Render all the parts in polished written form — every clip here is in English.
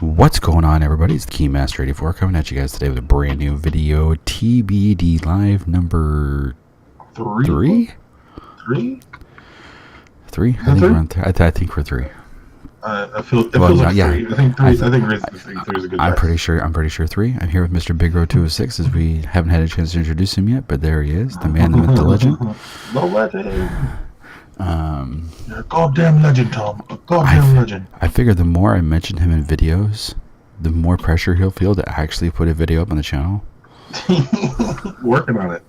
What's going on, everybody? It's the Keymaster84 coming at you guys today with a brand new video. TBD Live number three? Three? Three? I think we're on I think we're three. It feels like three. I think three is a good I'm guess. pretty sure three. I'm here with Mr. Big Row 206 as we haven't had a chance to introduce him yet, but there he is, the man, the myth, the legend. The legend. You're a goddamn legend, Tom. A goddamn legend. I figure the more I mention him in videos, the more pressure he'll feel to actually put a video up on the channel. Working on it.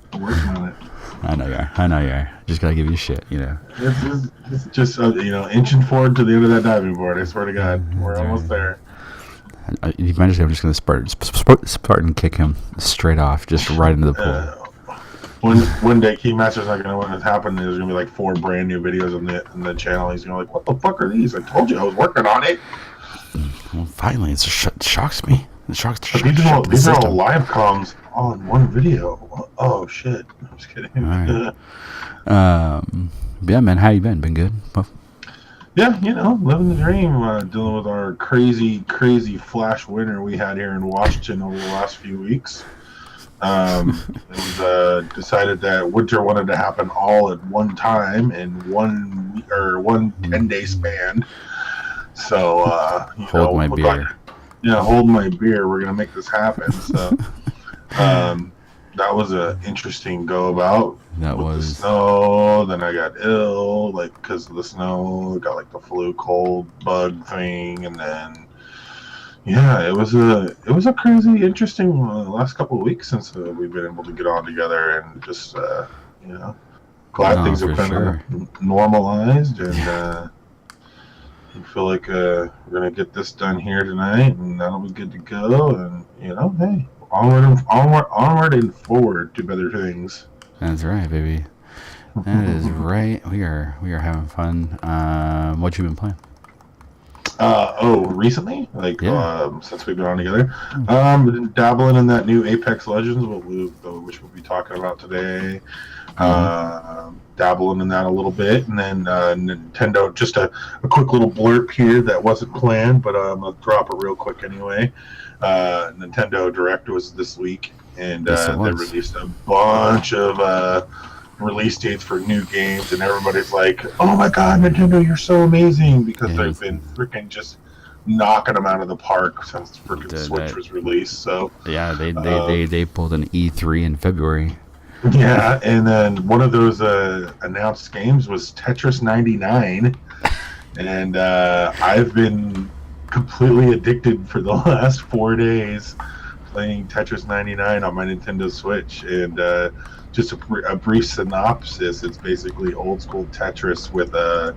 I know you are. Just gotta give you shit, you know. This is just inching forward to the end of that diving board. I swear to God, we're almost there. You might just say I'm just gonna Spartan kick him straight off, just right into the pool. One day, Keymaster's not gonna know what happened. There's gonna be like 4 brand new videos on the channel. He's gonna be like, "What the fuck are these? I told you I was working on it." Well, finally, it shocks me. These are all live comms on one video. Oh shit! I'm just kidding. Right. Yeah, man, how you been? Been good? Well, yeah, living the dream. Dealing with our crazy flash winter we had here in Washington over the last few weeks. It was decided that winter wanted to happen all at one time in one 10-day span. So hold my beer. Hold my beer. We're gonna make this happen. So that was a interesting go about. That was the snow. Then I got ill, because of the snow. Got the flu, cold, bug thing, and then. Yeah, it was a crazy, interesting last couple of weeks since we've been able to get on together and just glad things have kind of normalized and I feel like we're gonna get this done here tonight and that'll be good to go and hey, onward and forward to better things. That's right, baby. That is right. We are having fun. What you been playing? Recently? Since we've been on together? Been dabbling in that new Apex Legends, which we'll be talking about today. Dabbling in that a little bit, and then Nintendo, just a quick little blurb here that wasn't planned, but I'm going to drop it real quick anyway. Nintendo Direct was this week, and they released a bunch of release dates for new games, and everybody's like, "Oh my God, Nintendo, you're so amazing!" Because they've been freaking just knocking them out of the park since freaking Switch was released. So yeah, they pulled an E3 in February. Yeah, and then one of those announced games was Tetris 99, and I've been completely addicted for the last 4 days playing Tetris 99 on my Nintendo Switch, and just a brief synopsis, it's basically old school Tetris with a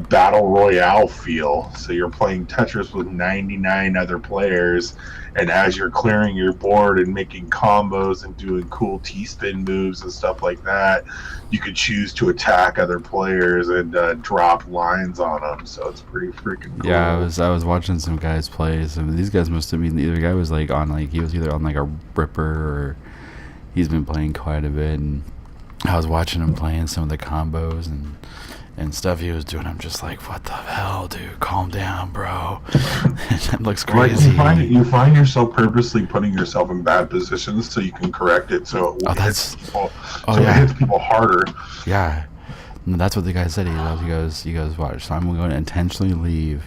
battle royale feel. So you're playing Tetris with 99 other players, and as you're clearing your board and making combos and doing cool T-spin moves and stuff like that, you could choose to attack other players and drop lines on them. So it's pretty freaking cool. Yeah, I was watching some guys play. Some of these guys must have been, the other guy was he was either on a Ripper or he's been playing quite a bit, and I was watching him playing some of the combos and stuff he was doing. I'm just like, what the hell, dude? Calm down, bro. That looks crazy. You find yourself purposely putting yourself in bad positions so you can correct it, so it hits people harder. Yeah, no, that's what the guy said. He goes, watch. So I'm going to intentionally leave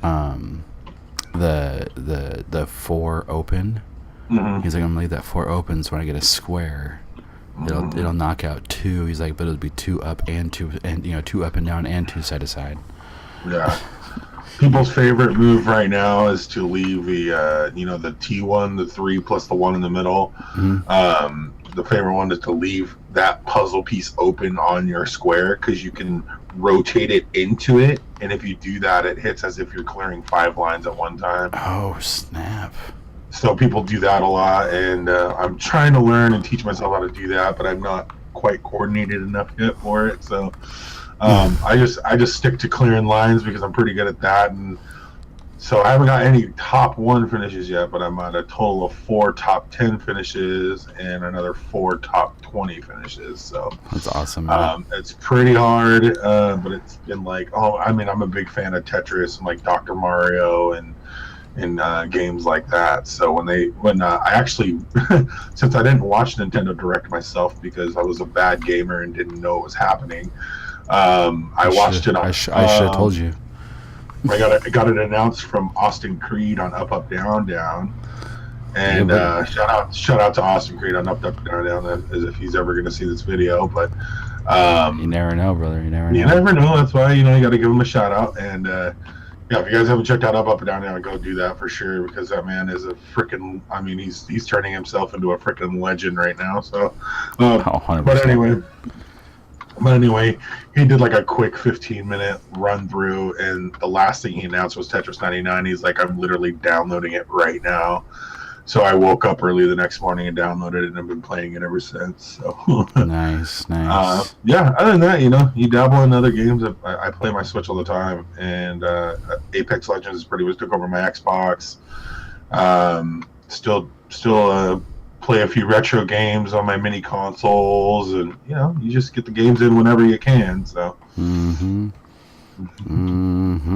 the 4 open. Mm-hmm. He's like, I'm gonna leave that 4 open so when I get a square, it'll knock out 2. He's like, but it'll be 2 up and 2 up and down and 2 side to side. Yeah. People's favorite move right now is to leave the the T1, the 3 plus the 1 in the middle. Mm-hmm. The favorite one is to leave that puzzle piece open on your square because you can rotate it into it, and if you do that, it hits as if you're clearing 5 lines at one time. Oh snap! So people do that a lot, and I'm trying to learn and teach myself how to do that, but I'm not quite coordinated enough yet for it. So I just stick to clearing lines because I'm pretty good at that. And so I haven't got any top 1 finishes yet, but I'm at a total of 4 top 10 finishes and another 4 top 20 finishes. So that's awesome, man. It's pretty hard, but it's been I'm a big fan of Tetris and Dr. Mario and in games like that. So when I actually, since I didn't watch Nintendo Direct myself because I was a bad gamer and didn't know what was happening, I watched it on. I should have told you. I got it announced from Austin Creed on Up Up Down Down, and shout out to Austin Creed on Up Up Down Down, as if he's ever going to see this video. But you never know, brother. You never know. You never know. That's why you got to give him a shout out. And yeah, if you guys haven't checked out Up Up Down Down, go do that for sure, because that man is a freaking. I mean, he's turning himself into a freaking legend right now. So, But anyway, he did like a quick 15-minute run through, and the last thing he announced was Tetris 99. He's like, I'm literally downloading it right now. So I woke up early the next morning and downloaded it, and I've been playing it ever since. So nice. Yeah, other than that, you dabble in other games. I play my Switch all the time, and Apex Legends is pretty much took over my Xbox. Still play a few retro games on my mini consoles, and you just get the games in whenever you can. So,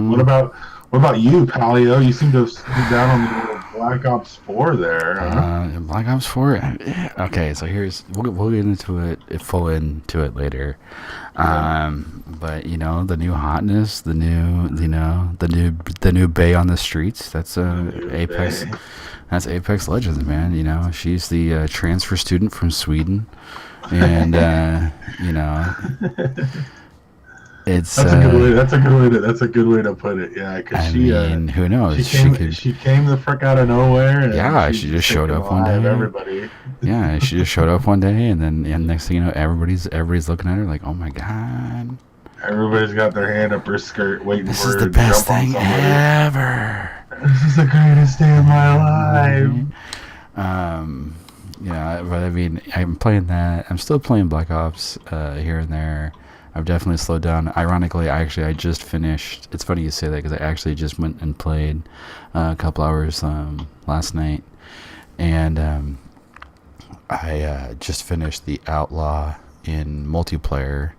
What about you, Palio? You seem to have sitting down on the Black Ops 4 there. Huh? Black Ops 4. Okay, so we'll get into it later. But the new hotness, the new Bay on the streets. That's Apex. Bay. That's Apex Legends, man. She's the transfer student from Sweden, and it's that's a good way to put it. Yeah, because who knows? She came the frick out of nowhere. And she just showed up one day. Everybody. Yeah, she just showed up one day, and then next thing you know, everybody's looking at her like, oh my god. Everybody's got their hand up her skirt, waiting for her to jump on somebody. This is the best thing ever. This is the greatest day of my life. Yeah, but I mean, I'm playing that. I'm still playing Black Ops here and there. I've definitely slowed down. Ironically, I just finished. It's funny you say that, because I actually just went and played a couple hours last night, and I just finished the Outlaw in multiplayer.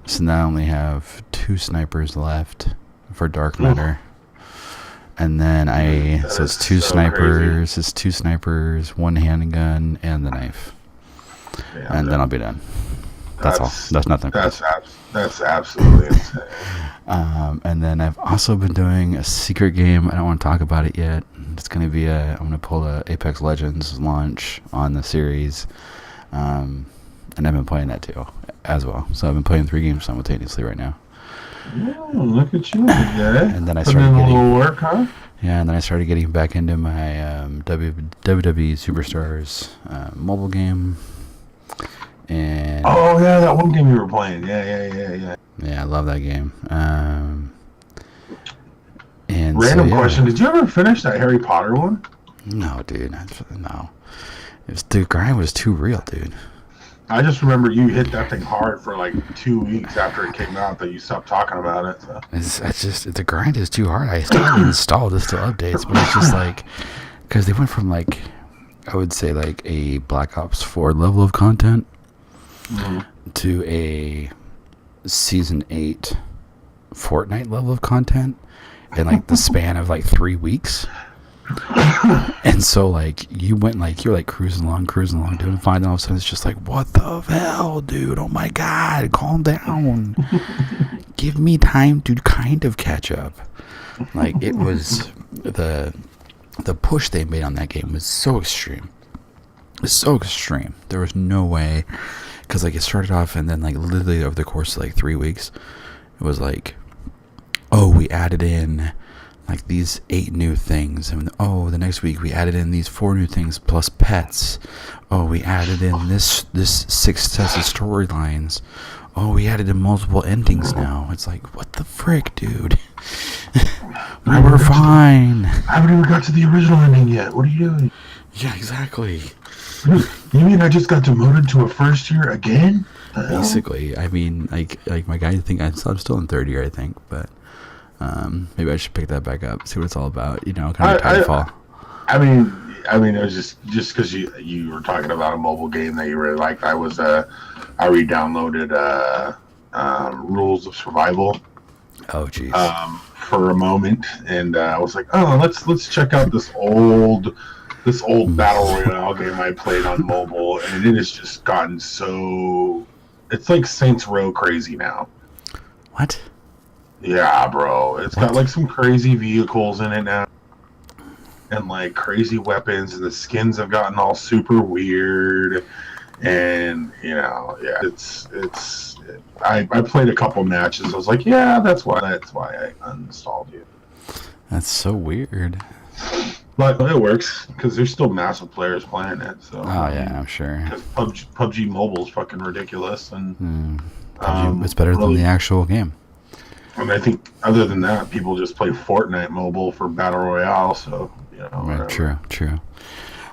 So now I only have 2 snipers left for Dark Matter. And then it's 2 snipers. Crazy. It's 2 snipers, 1 handgun, and the knife. Yeah, and then I'll be done. That's all. That's nothing. That's absolutely insane. And then I've also been doing a secret game. I don't want to talk about it yet. It's going to be I'm going to pull a Apex Legends launch on the series. And I've been playing that too, as well. So I've been playing 3 games simultaneously right now. Oh, look at you, guy. And then I started getting a little work, huh? Yeah, and then I started getting back into my WWE Superstars mobile game. And that one game you were playing. Yeah. Yeah, I love that game. And random question: did you ever finish that Harry Potter one? No, dude. No. The grind was too real, dude. I just remember you hit that thing hard for like 2 weeks after it came out, that you stopped talking about it. So. It's just the grind is too hard. I still haven't installed it, still updates, but it's just like, because they went from like, I would say like a Black Ops 4 level of content to a Season 8 Fortnite level of content in like the span of like 3 weeks. And so like you're like cruising along doing fine, and all of a sudden it's just like, what the hell, dude? Oh my god, calm down. Give me time to kind of catch up. Like, it was the push they made on that game was so extreme. There was no way, because like it started off, and then like literally over the course of like 3 weeks, it was like, oh, we added in like these 8 new things, and the next week we added in these 4 new things plus pets. Oh, we added in this 6 sets of storylines. Oh, we added in multiple endings now. It's like, what the frick, dude? We're fine. I haven't even got to the original ending yet. What are you doing? Yeah, exactly. You mean I just got demoted to a first year again? Basically, I mean, like my guy, I'm still in 3rd year, I think, but maybe I should pick that back up, see what it's all about. Kind of Titanfall. I mean, it was just because you were talking about a mobile game that you really liked. I re-downloaded Rules of Survival. Oh, jeez. for a moment, and I was like, oh, let's check out this old battle royale game I played on mobile, and it has just gotten so. It's like Saints Row crazy now. What? Yeah, bro. It's got like some crazy vehicles in it now, and like crazy weapons, and the skins have gotten all super weird. And it's. I played a couple matches. I was like, yeah, that's why I uninstalled you. That's so weird. But it works because there's still massive players playing it. So. Oh yeah, I'm sure. Because PUBG Mobile is fucking ridiculous, and it's better than the actual game. And I think other than that, people just play Fortnite Mobile for Battle Royale. So Right, true.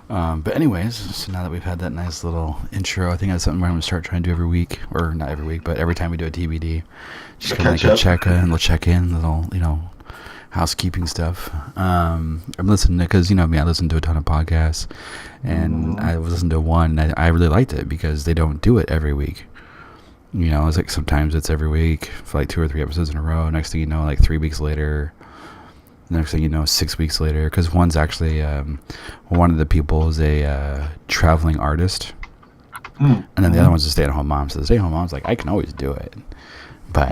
But anyways, so now that we've had that nice little intro, I think that's something we're going to start trying to do every week, or not every week, but every time we do a TBD, just kind of like a check-in, little housekeeping stuff. I'm listening to, because I listen to a ton of podcasts, and I listened to one, and I really liked it because they don't do it every week. It's like sometimes it's every week for like 2 or 3 episodes in a row. Next thing you know, like 3 weeks later. Next thing you know, 6 weeks later, because one's actually one of the people is a traveling artist, and then the other one's a stay-at-home mom. So the stay-at-home mom's like, I can always do it, but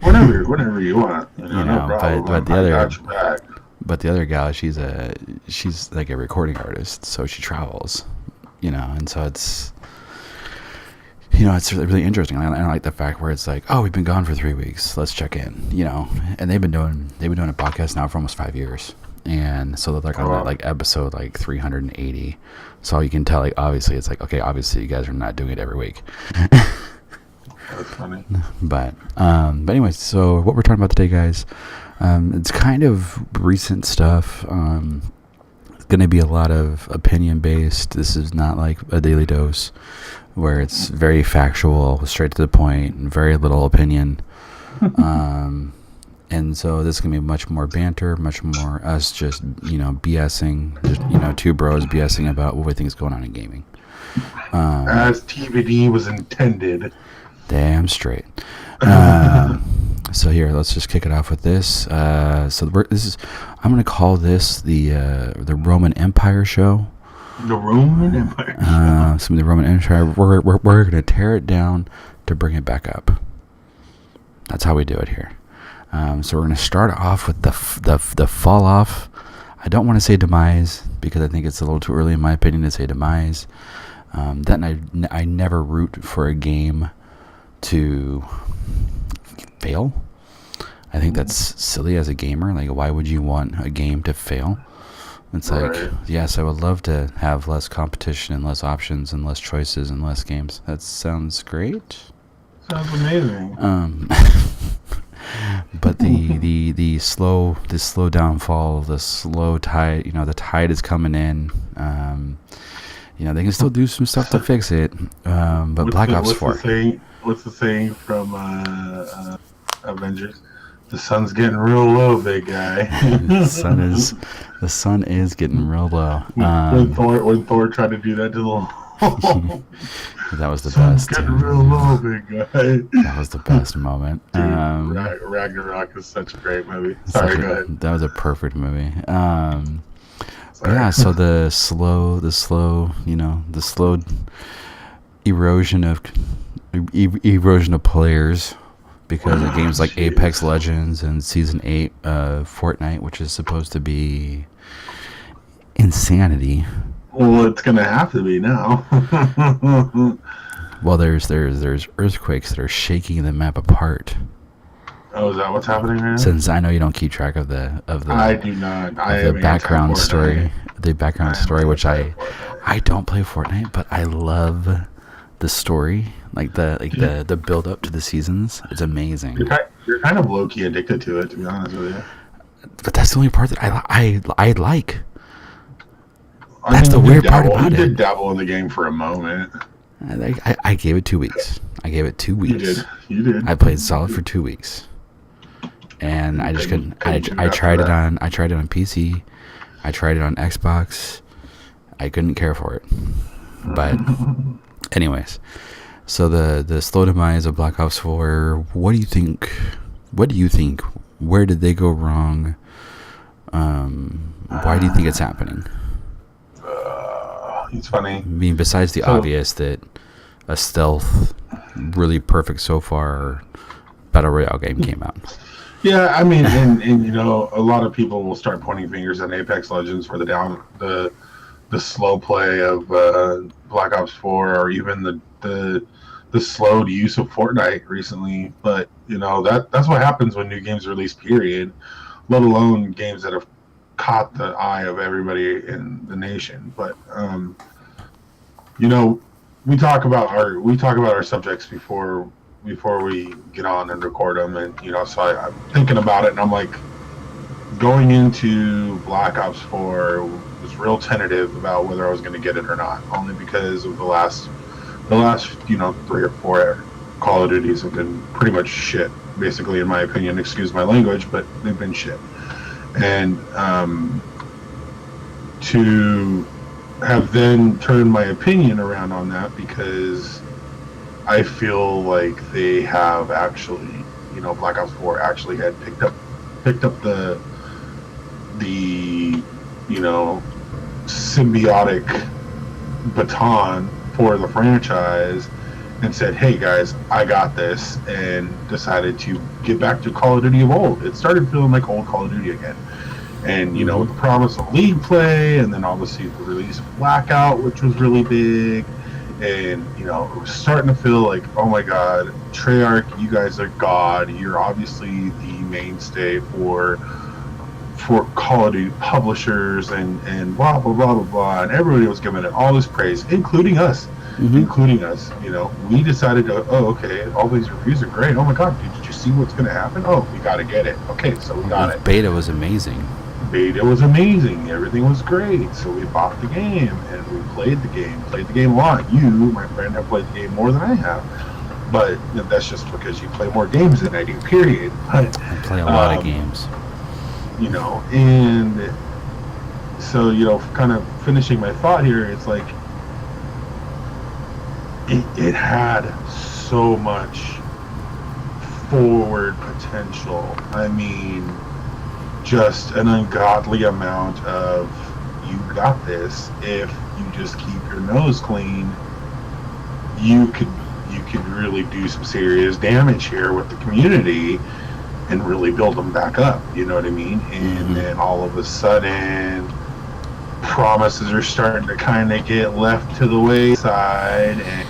whenever you want, no problem. but the other gal, she's like a recording artist, so she travels, and so it's. It's really interesting. I like the fact where it's like, oh, we've been gone for 3 weeks. Let's check in, And they've been doing a podcast now for almost 5 years, and so they're like on that like episode like 380. So you can tell, like, obviously it's like, okay, obviously you guys are not doing it every week. That's funny. But anyways, so what we're talking about today, guys, it's kind of recent stuff. It's going to be a lot of opinion based. This is not like a daily dose, where it's very factual, straight to the point, and very little opinion. And so this is going to be much more banter, much more us just, BSing, just, two bros BSing about what we think is going on in gaming. As TBD was intended. Damn straight. So here, let's just kick it off with this. I'm going to call this the Roman Empire show. The Roman Empire. Some of the Roman Empire. We're going to tear it down to bring it back up. That's how we do it here. So we're going to start off with the fall off. I don't want to say demise because I think it's a little too early, in my opinion, to say demise. I never root for a game to fail. I think that's silly as a gamer. Like, why would you want a game to fail? It's like, yes, I would love to have less competition and less options and less choices and less games. That sounds great. Sounds amazing. But the slow downfall, the slow tide, the tide is coming in. They can still do some stuff to fix it. But Black Ops 4. What's the saying from Avengers? The sun's getting real low, big guy. The sun is getting real low. When Thor tried to do that to the that was the best. Getting real low, big guy. That was the best moment. Dude, Ragnarok is such a great movie. Sorry, go ahead. That was a perfect movie. Yeah, so the slow erosion of players, because of games like Apex Legends and Season 8 of Fortnite, which is supposed to be insanity. Well, it's gonna have to be now. Well, there's earthquakes that are shaking the map apart. Oh, is that what's happening right now? Since I know you don't keep track of the I do not. The background story, which I don't play Fortnite, but I love the story, like the build up to the seasons. It's amazing. You're kind of low key addicted to it, to be honest with you. But that's the only part that I like. That's the weird part about it. You did dabble in the game for a moment. I gave it 2 weeks. You did. I played solid for 2 weeks, and I just couldn't. I tried it on PC. I tried it on Xbox. I couldn't care for it. But anyways, so the slow demise of Black Ops 4. What do you think Where did they go wrong? Why do you think it's happening? It's funny. I mean, besides the obvious that a stealth, really perfect so far battle royale game came out. Yeah, I mean, and you know, a lot of people will start pointing fingers at Apex Legends for the slow play of Black Ops 4, or even the slowed use of Fortnite recently. But you know, that's what happens when new games release. Period. Let alone games that have caught the eye of everybody in the nation. But you know, we talk about our subjects before we get on and record them, and you know, so I'm thinking about it, and I'm like, going into Black Ops 4 was real tentative about whether I was going to get it or not, only because of the last 3 or 4 Call of Duties have been pretty much shit, basically, in my opinion. Excuse my language, but they've been shit. And to have then turned my opinion around on that, because I feel like they have actually, you know, Black Ops 4 actually had picked up the you know, symbiotic baton for the franchise and said, hey guys, I got this, and decided to get back to Call of Duty of old. It started feeling like old Call of Duty again. And, you know, with the promise of League play, and then obviously the release of Blackout, which was really big. And, you know, it was starting to feel like, oh my God, Treyarch, you guys are God. You're obviously the mainstay for Call of Duty publishers, and blah, blah, blah, blah, blah. And everybody was giving it all this praise, including us. You know, we decided to, okay, all these reviews are great. Oh my God, did you see what's going to happen? Oh, we got to get it. Okay, so we got it. Beta was amazing. Everything was great. So we bought the game, and we played the game a lot. You, my friend, have played the game more than I have, but that's just because you play more games than I do, period. But I play a lot of games, you know. And so, you know, kind of finishing my thought here, it's like it had so much forward potential. I mean, just an ungodly amount of, you got this. If you just keep your nose clean, you could really do some serious damage here with the community and really build them back up. You know what I mean? And then all of a sudden, promises are starting to kind of get left to the wayside, and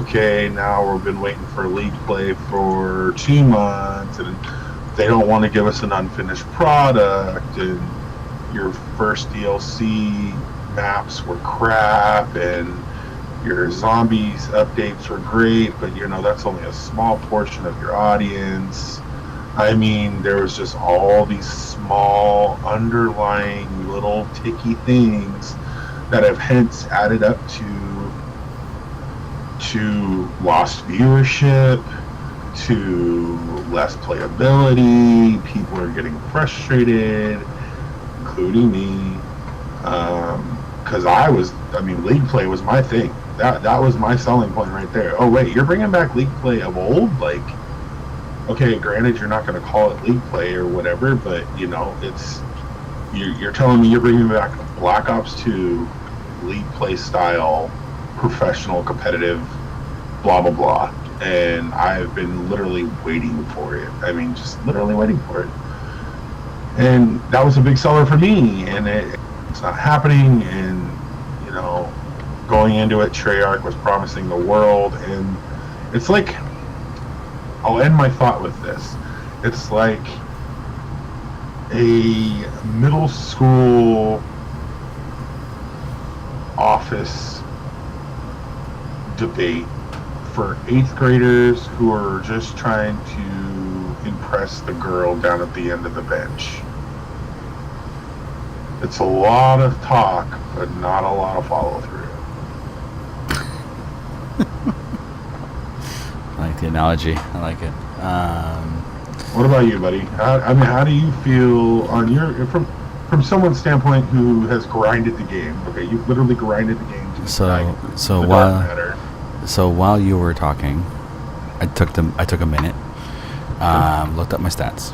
okay, now we've been waiting for League play for 2 months, and they don't want to give us an unfinished product, and your first DLC maps were crap, and your zombies updates were great, but you know, that's only a small portion of your audience. I mean, there was just all these small underlying little ticky things that have hence added up to lost viewership, to less playability. People are getting frustrated, including me, because League play was my thing. That was my selling point right there. Oh wait, you're bringing back League play of old? Like, okay, granted, you're not going to call it League play or whatever, but you know, it's you're telling me you're bringing back Black Ops 2 League play style, professional, competitive, blah blah blah, and I've been literally waiting for it. I mean, just literally waiting for it, and that was a big seller for me. And it's not happening. And you know, going into it, Treyarch was promising the world, and it's like, I'll end my thought with this. It's like a middle school office debate for 8th graders who are just trying to impress the girl down at the end of the bench. It's a lot of talk, but not a lot of follow through. I like the analogy. I like it. What about you, buddy? How do you feel on your from someone's standpoint who has grinded the game? Okay, you've literally grinded the game. So while you were talking, I took a minute, looked up my stats.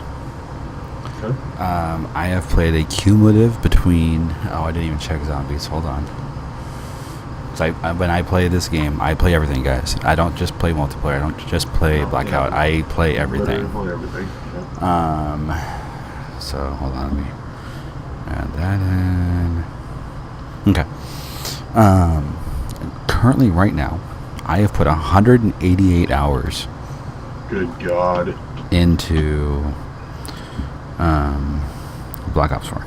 Okay. I have played a cumulative between. Oh, I didn't even check zombies. Hold on. So when I play this game, I play everything, guys. I don't just play multiplayer. I don't just play Blackout. Yeah. I play everything. Play everything. Yeah. So hold on, let me add that in. Okay. Currently, right now, I have put 188 hours. Good God. Into Black Ops 4.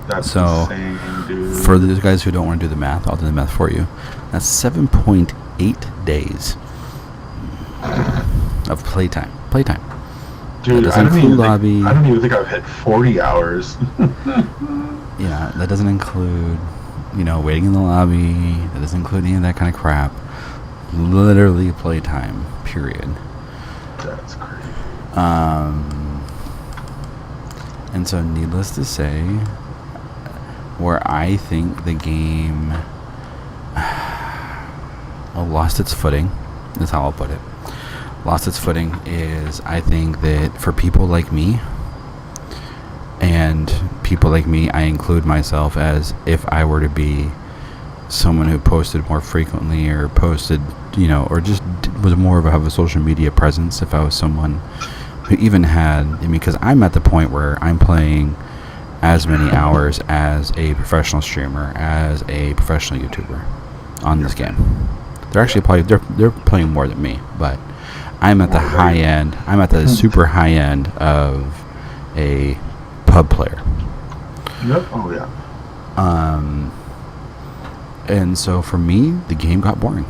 That's so insane, dude. For those guys who don't want to do the math, I'll do the math for you. That's 7.8 days of playtime. Dude, I don't even think I've hit 40 hours. Yeah, that doesn't include, waiting in the lobby. That doesn't include any of that kind of crap. Literally playtime, period. That's crazy. And so, needless to say, where I think the game lost its footing, is how I'll put it. Lost its footing is, I think that for people like me, and people like me, I include myself as if I were to be someone who posted more frequently or posted, or just was more of a social media presence. If I was someone who even had, because I'm at the point where I'm playing as many hours as a professional streamer, as a professional YouTuber on this game. They're actually they're playing more than me, but I'm at the high end. I'm at the super high end of a pub player. Yep. Oh yeah. And so for me, the game got boring.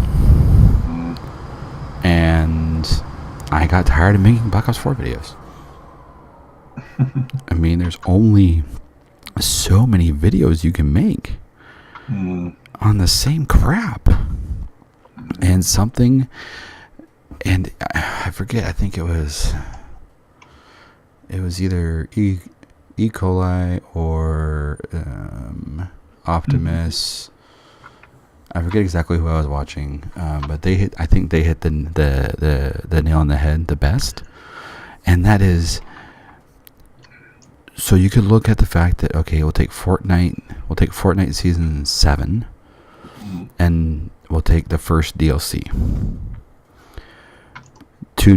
And I got tired of making Black Ops 4 videos. I mean, there's only so many videos you can make on the same crap. And I forget, I think it was either E. coli or Optimus. I forget exactly who I was watching, but I think they hit the nail on the head the best, and that is. So you could look at the fact that, okay, we'll take Fortnite Season 7, and we'll take the first DLC. Two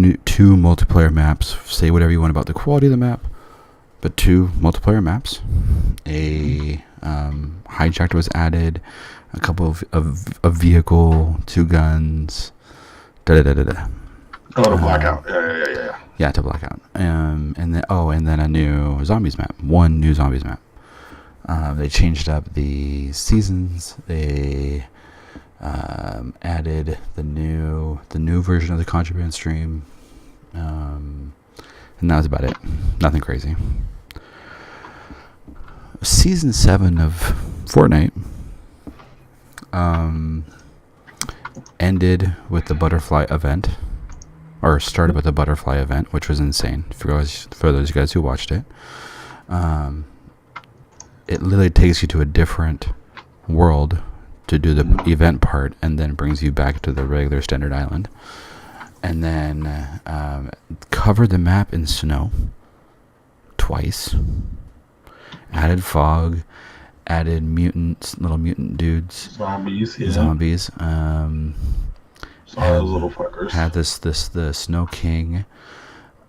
multiplayer maps. Say whatever you want about the quality of the map, but 2 multiplayer maps. A hijacked was added, a couple of vehicle, 2 guns, Oh, to Blackout. Yeah. Yeah, to Blackout. And then a new zombies map. 1 new zombies map. They changed up the seasons. They added the new version of the Contraband stream. And that was about it. Nothing crazy. Season 7 of Fortnite ended with the butterfly event. Or started with a butterfly event, which was insane for those guys who watched it. It literally takes you to a different world to do the event part, and then brings you back to the regular standard island. And then covered the map in snow twice. Added fog. Added little mutant dudes. Zombies, yeah. Zombies. Those little fuckers. Had the Snow King.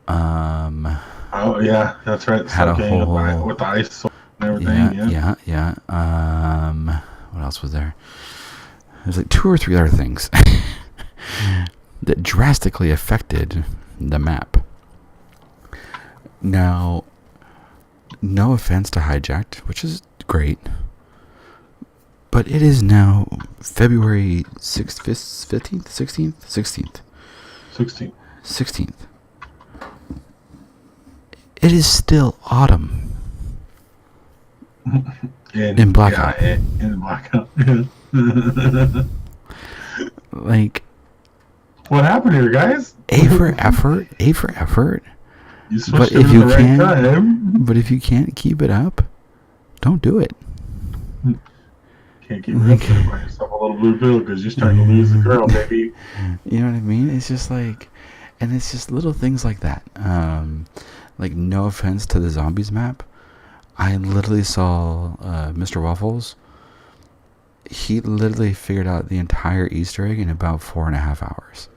Oh yeah, that's right. The had Snow a King whole with the ice sword and everything. Yeah. What else was there? There's like 2 or 3 other things that drastically affected the map. Now, no offense to Hijacked, which is great, but it is now February 6th, 15th, 16th? 16th. It is still autumn. In Blackout. Yeah, in Blackout. Like, what happened here, guys? A for effort. You switched it at the right time. But if you can't keep it up, don't do it. Can't keep it up. Buy yourself a little blue pill because you're starting to lose the girl, baby. You know what I mean? It's just like, and it's just little things like that. like, no offense to the zombies map, I literally saw Mr. Waffles. He literally figured out the entire Easter egg in about 4.5 hours.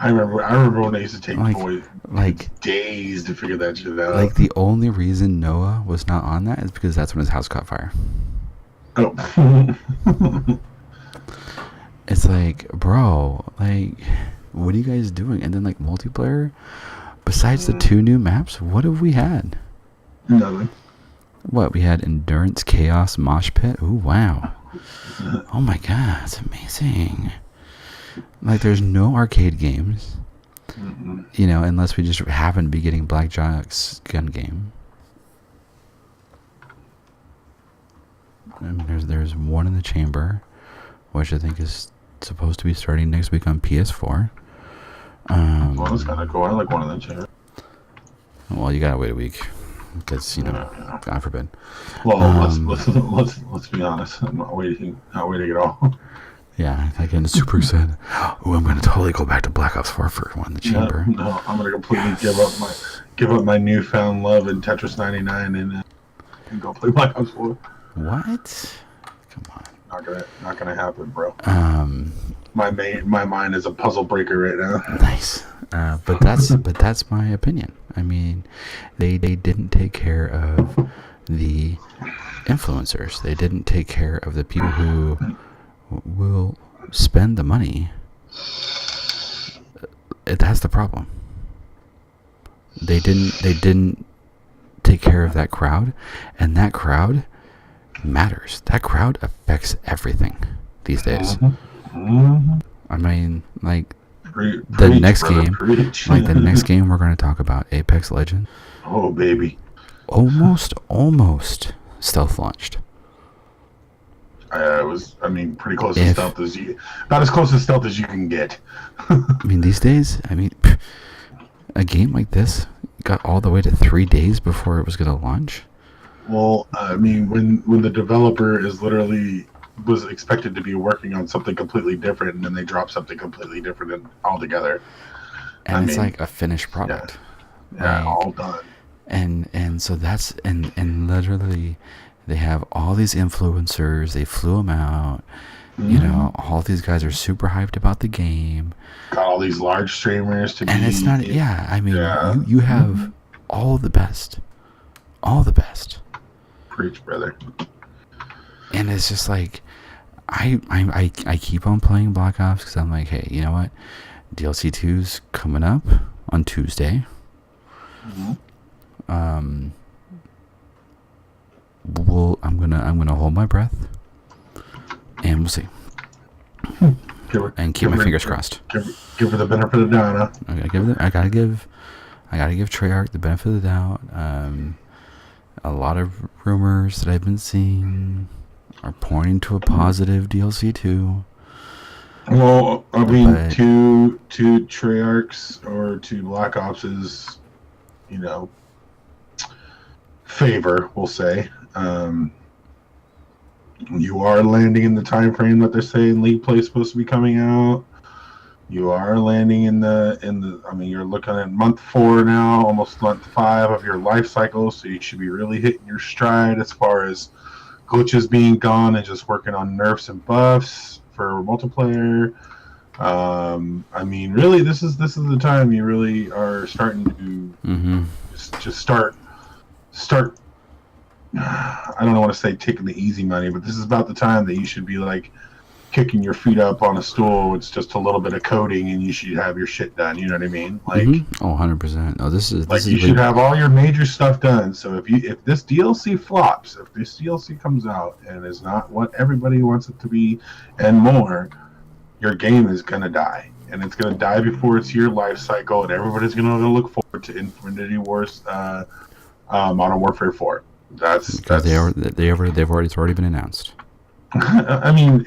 I remember when I used to take boys like days to figure that shit out. Like, the only reason Noah was not on that is because that's when his house caught fire. Oh. It's like, bro, like, what are you guys doing? And then, like, multiplayer, besides the 2 new maps, what have we had? Nothing. What, we had Endurance, Chaos, Mosh Pit? Ooh, wow. Oh my god, it's amazing. Like, there's no arcade games. Mm-mm. You know, unless we just happen to be getting Blackjack's gun game. And there's one in the chamber, which I think is supposed to be starting next week on PS4. Well, that's kind of cool. I like one of them chamber. Well, you gotta wait a week. Because, you know, God forbid. Well, let's be honest. I'm not waiting at all. Yeah, I get super excited. Oh, I'm gonna totally go back to Black Ops 4 for one in the chamber. No, I'm gonna completely give up my newfound love in Tetris 99 and go play Black Ops 4. What? Come on. Not gonna happen, bro. My mind is a puzzle breaker right now. Nice. But that's my opinion. I mean, they didn't take care of the influencers. They didn't take care of the people who will spend the money. That's the problem. They didn't take care of that crowd, and that crowd matters. That crowd affects everything these days. Mm-hmm. I mean, like, the next game we're going to talk about, Apex Legends. Oh, baby. Almost stealth launched. Pretty close to stealth as you... About as close to stealth as you can get. I mean, these days, a game like this got all the way to 3 days before it was going to launch. Well, I mean, when the developer was expected to be working on something completely different, and then they drop something completely different altogether. And it's like a finished product. Yeah, all done. And so that's... And literally... They have all these influencers. They flew them out. Mm-hmm. You know, all these guys are super hyped about the game. Got all these large streamers to be... And it's not... Yeah, I mean, you have all the best. All the best. Preach, brother. And it's just like... I keep on playing Black Ops because I'm like, hey, you know what? DLC 2's coming up on Tuesday. Mm-hmm. I'm gonna hold my breath, and we'll see. Keep my fingers crossed. Give her the benefit of the doubt, huh? I gotta give Treyarch the benefit of the doubt. A lot of rumors that I've been seeing are pointing to a positive DLC 2. Well, I mean, to Treyarch's or to Black Ops's, you know, favor, we'll say. You are landing in the time frame that they're saying League Play is supposed to be coming out. You are landing in the. I mean, you're looking at month 4 now, almost month 5 of your life cycle. So you should be really hitting your stride as far as glitches being gone and just working on nerfs and buffs for multiplayer. I mean, really, this is the time you really are starting to just start. I don't want to say taking the easy money, but this is about the time that you should be like kicking your feet up on a stool. It's just a little bit of coding, and you should have your shit done. You know what I mean? Like, 100%. No, this is you should have all your major stuff done. So if this DLC flops, if this DLC comes out and is not what everybody wants it to be, and more, your game is gonna die, and it's gonna die before it's your life cycle, and everybody's gonna look forward to Infinity Wars, Modern Warfare 4. It's already been announced. I mean,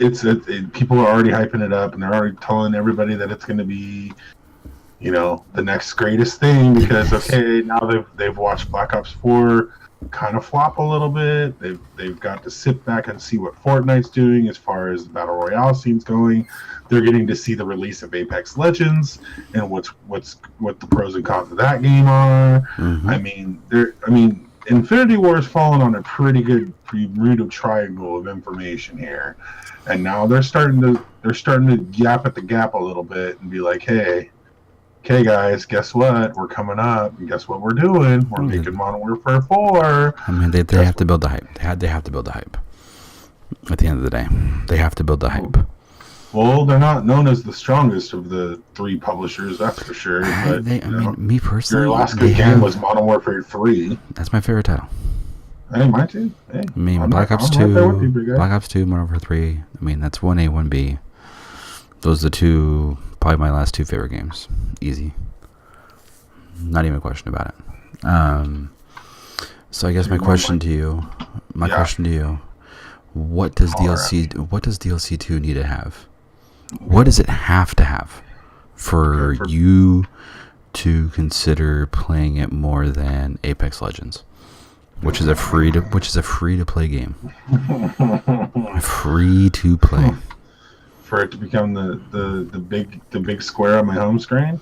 people are already hyping it up, and they're already telling everybody that it's going to be, you know, the next greatest thing because now they've watched Black Ops 4 kind of flop a little bit. They've got to sit back and see what Fortnite's doing as far as the battle royale scene's going. They're getting to see the release of Apex Legends and what the pros and cons of that game are. Mm-hmm. I mean, Infinity War has fallen on a pretty good Bermuda Triangle of information here, and now they're starting to yap at the gap a little bit and be like, hey. Okay, guys, guess what? We're coming up, and guess what we're doing? We're making Modern Warfare 4. I mean, they have to build the hype. They have to build the hype. At the end of the day, they have to build the hype. Well, they're not known as the strongest of the 3 publishers, that's for sure. But, me personally, their last good game was Modern Warfare 3. That's my favorite title. Hey, mine too. Hey, I mean, Black Ops 2, Black Ops 2, Modern Warfare 3. I mean, that's 1A, 1B. Those are the 2, probably my last 2 favorite games. Easy. Not even a question about it. So I guess my question to you, what does DLC 2 need to have? What does it have to have for you to consider playing it more than Apex Legends, which is a free to play game? Free to play. For it to become the big square on my home screen.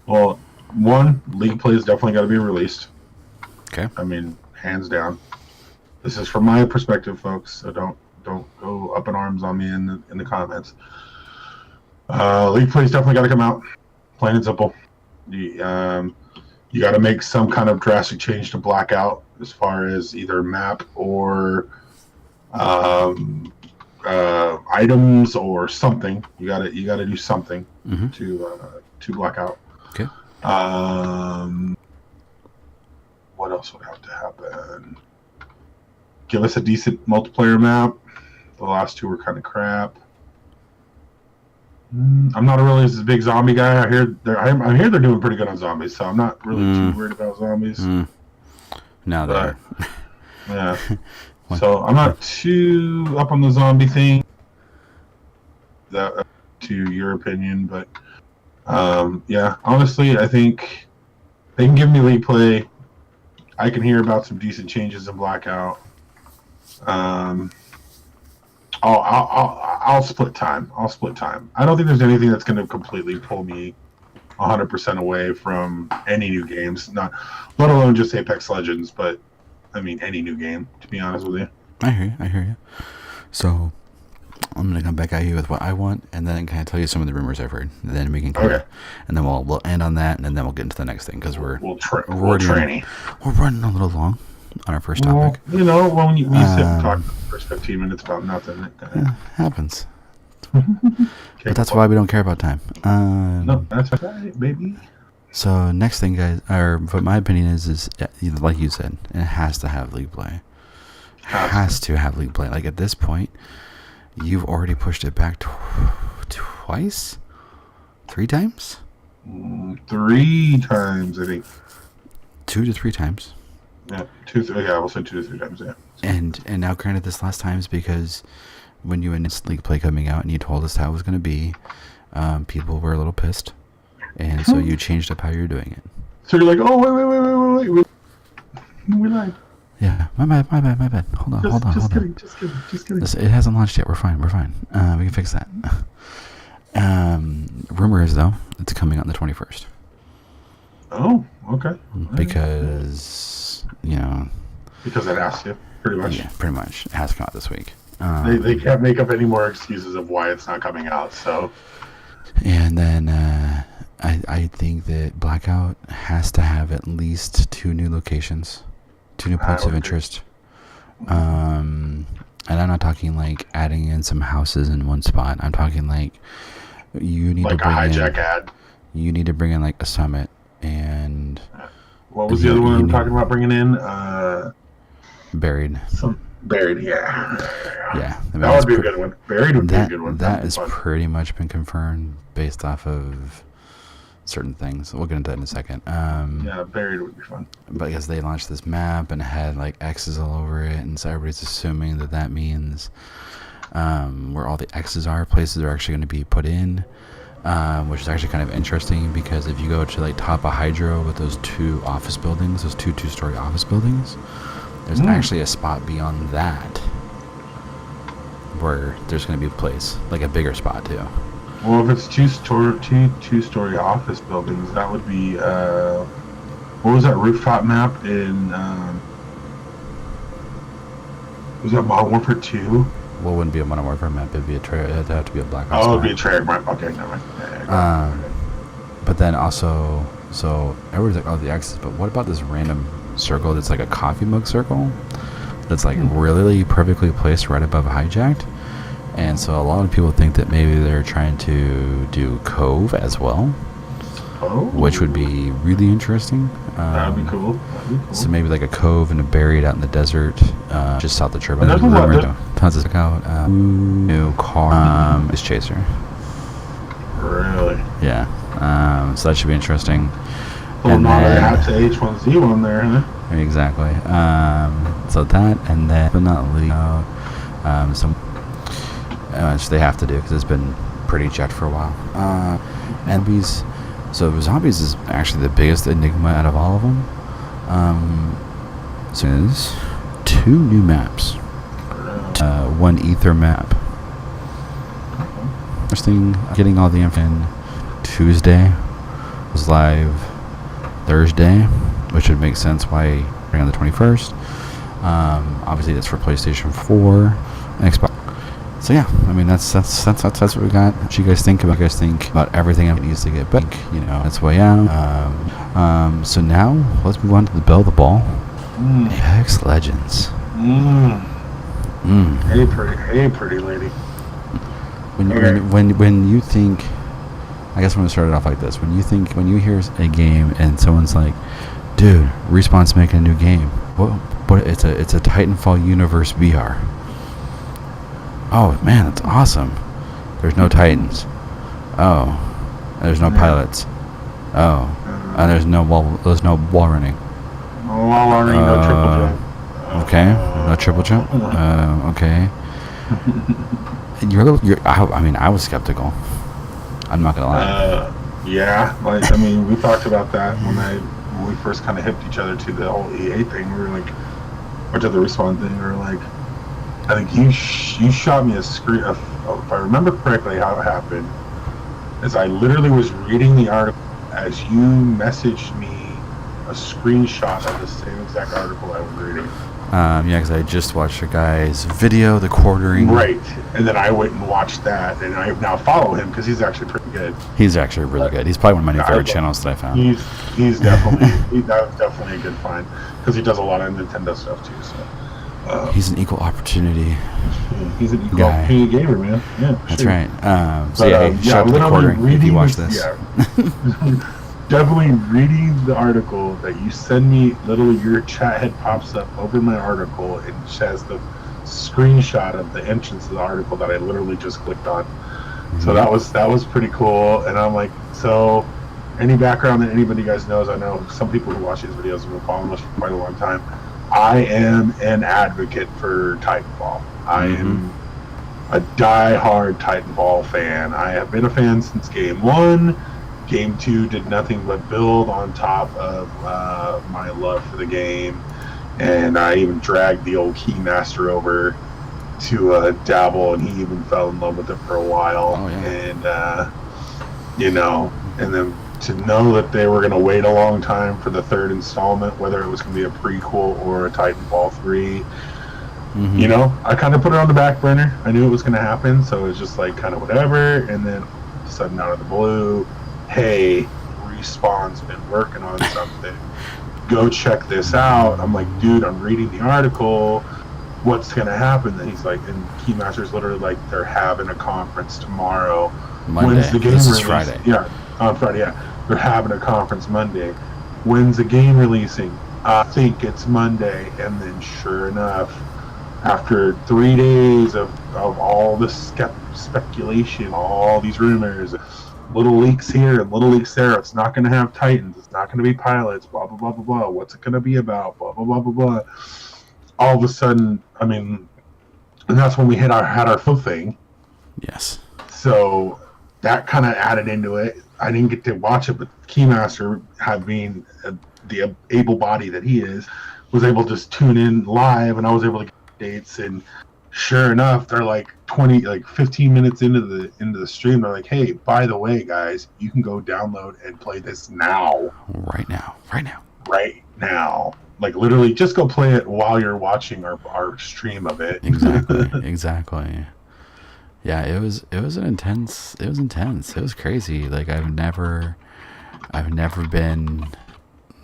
Well, one, League Play has definitely got to be released. Okay. I mean, hands down. This is from my perspective, folks. So don't go up in arms on me in the comments. League Play's definitely got to come out. Plain and simple. You got to make some kind of drastic change to Blackout as far as either map or items or something. You got to do something to Blackout. Okay. What else would have to happen? Give us a decent multiplayer map. The last 2 were kind of crap. I'm not really as big zombie guy. I hear they're doing pretty good on zombies, so I'm not really too worried about zombies. Now they're yeah. So I'm not too up on the zombie thing. That to your opinion, but yeah, honestly, I think they can give me League Play. I can hear about some decent changes in Blackout. I'll split time. I don't think there's anything that's going to completely pull me 100% away from any new games. Not, let alone just Apex Legends, but I mean any new game. To be honest with you. I hear you. So I'm gonna come back at you with what I want, and then kind of tell you some of the rumors I've heard. And then we can and then we'll end on that, and then we'll get into the next thing because we're running a little long on our first topic. Well, you know, when you sit and talk for the first 15 minutes about nothing, it happens. But that's why we don't care about time. No, that's right, baby. So next thing, guys, what my opinion is like you said, it has to have League Play. Has to have League Play. Like at this point, you've already pushed it back twice? 3 times? 3 times, I think. 2 to 3 times. Yeah, 2 3. Yeah, we'll say 2 to 3 times. Yeah. And now, granted, this last time is because when you announced League Play coming out and you told us how it was going to be, people were a little pissed, and so you changed up how you're doing it. So you're like, oh wait, we lied. Yeah, my bad. Hold on. Just kidding. It hasn't launched yet. We're fine. We can fix that. Rumor is, though, it's coming out on the 21st. Oh, okay. Because, because it has to, pretty much. Yeah, pretty much. It has to come out this week. They can't make up any more excuses of why it's not coming out, so. And then I think that Blackout has to have at least 2 new locations. 2 new points of interest. And I'm not talking like adding in some houses in one spot. I'm talking like you need to bring ad. You need to bring in like a summit and. What was the other one I'm talking about bringing in? Buried. Buried, yeah. Yeah. I mean, that would be a good one. Buried would be a good one. That has pretty much been confirmed based off of certain things. We'll get into that in a second. Yeah, Buried would be fun. But because they launched this map and it had like X's all over it, and so everybody's assuming that means where all the X's are, places are actually going to be put in. which is actually kind of interesting because if you go to like top of Hydro with those two office buildings, those two-story office buildings, there's actually a spot beyond that where there's going to be a place, like a bigger spot too. Well, if it's two-story office buildings, that would be what was that rooftop map in? Was that Modern Warfare 2? Well, it wouldn't be a Modern Warfare map. It'd be it'd have to be a Black Ops. Oh, it'd be a Treyarch map. Okay, never mind. Yeah, but then also, so everybody's like, oh, the X's. But what about this random circle that's like a coffee mug circle? That's like really perfectly placed right above Hijacked. And so a lot of people think that maybe they're trying to do Cove as well, which would be really interesting. That'd be cool. So maybe like a Cove and a buried out in the desert, just south of Turbo. There's a lot. Tons of check out. New car is Chaser. Really? Yeah. So that should be interesting. Well, not out to H1Z1 there, huh? Exactly. So that, and then, but not least, some. Which they have to do because it's been pretty checked for a while. And Zombies is actually the biggest enigma out of all of them. So there's 2 new maps, 1 ether map. Interesting. Getting all the info in Tuesday, was live Thursday, which would make sense why on the 21st. Obviously that's for PlayStation 4 and Xbox. So yeah, I mean that's what we got. What you guys think about? Everything that needs to get back? You know, that's way out. So now let's move on to the bell of the ball. Apex Legends. Hey, pretty lady. When you think, I guess I'm gonna start it off like this. When you hear a game and someone's like, "Dude, Respawn's making a new game." What? It's a Titanfall universe VR. Oh man, that's awesome. There's no Titans. Oh, there's no pilots. Oh, and there's no wall running. No wall running, no triple jump. Okay, no triple jump. Okay. I was skeptical. I'm not gonna lie. Yeah, we talked about that when we first kind of hipped each other to the whole EA thing. We were like, or to the Respawn thing. We were like, I think you shot me a screen. If I remember correctly, how it happened is I literally was reading the article as you messaged me a screenshot of the same exact article I was reading. Yeah, because I just watched a guy's video, the quartering. Right, and then I went and watched that, and I now follow him because he's actually pretty good. He's actually really good. He's probably one of my new favorite channels that I found. He's definitely that was definitely a good find because he does a lot of Nintendo stuff too. So. He's an equal opportunity. He's an equal opportunity gamer, man. Yeah, that's sure. Right. So shout out to the quartering if you watch this. Yeah. Definitely reading the article that you send me. Literally, your chat head pops up over my article and has the screenshot of the entrance of the article that I literally just clicked on. Mm-hmm. So that was pretty cool. And I'm like, so any background that anybody guys knows, I know some people who watch these videos have been following us for quite a long time. I am an advocate for Titanfall. I am a die-hard Titanfall fan. I have been a fan since Game 1. Game 2 did nothing but build on top of my love for the game. And I even dragged the old Keymaster over to dabble, and he even fell in love with it for a while. Oh, yeah. And, and then to know that they were going to wait a long time for the 3rd installment, whether it was going to be a prequel or a Titanfall 3, I kind of put it on the back burner. I knew it was going to happen, so it was just like kind of whatever. And then all of a sudden, out of the blue, hey, Respawn's been working on something. Go check this out. I'm like, dude, I'm reading the article. What's going to happen? And he's like, and Keymaster's literally like, they're having a conference tomorrow. Monday. When's the game this release? Is Friday. Yeah, on Friday, yeah. They're having a conference Monday. When's the game releasing? I think it's Monday. And then sure enough, after 3 days of all this speculation, all these rumors, little leaks here and little leaks there, it's not going to have Titans, it's not going to be pilots, blah, blah, blah, blah, blah. What's it going to be about? Blah, blah, blah, blah, blah. All of a sudden, and that's when we had our full thing. Yes. So that kind of added into it. I didn't get to watch it, but Keymaster, being the able body that he is, was able to just tune in live, and I was able to get dates. And sure enough, they're like 15 minutes into the stream. They're like, "Hey, by the way, guys, you can go download and play this now, right now." Like literally, just go play it while you're watching our stream of it. Exactly. Yeah, it was intense. It was crazy. Like I've never been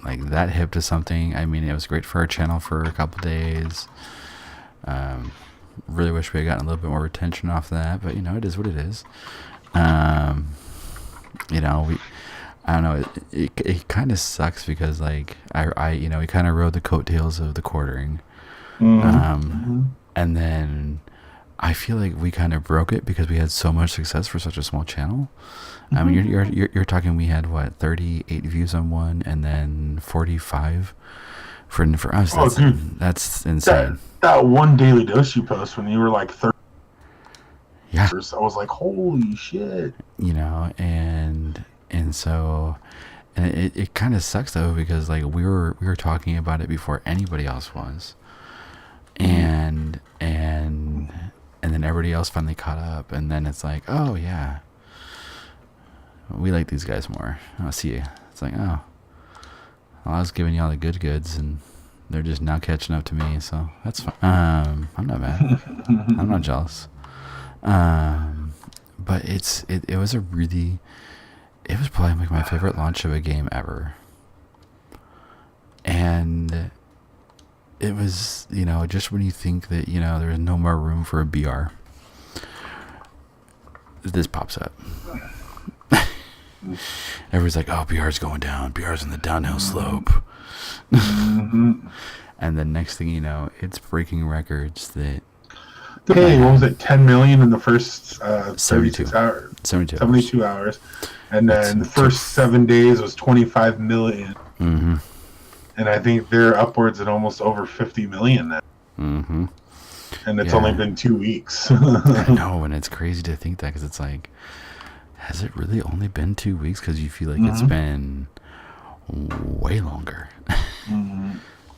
like that hip to something. I mean, it was great for our channel for a couple days. Really wish we had gotten a little bit more retention off that, but it is what it is. I don't know. It kind of sucks because like we kind of rode the coattails of the quartering, and then I feel like we kind of broke it because we had so much success for such a small channel. I mean, you're talking. We had what 38 views on one, and then 45 for us. That's insane. That one daily dose you post when you were like 30. Yeah. I was like, holy shit. And so it kind of sucks though because like we were talking about it before anybody else was, and then everybody else finally caught up, and then it's like, oh yeah, we like these guys more. I'll see you. It's like, oh, well, I was giving you all the good goods, and they're just now catching up to me, so that's fine. I'm not mad. I'm not jealous. But it was it was probably like my favorite launch of a game ever. And it was, just when you think that, there's no more room for a BR, this pops up. Everybody's like, oh, BR's going down. BR's in the downhill slope. And the next thing you know, it's breaking records that... Hey, what was it? 10 million in the first 72 hours. 72 hours. And then the first 7 days was 25 million. Mm-hmm. And I think they're upwards at almost over 50 million now. Mm-hmm. And it's only been 2 weeks. I know, and it's crazy to think that because it's like, has it really only been 2 weeks? Because you feel like it's been way longer.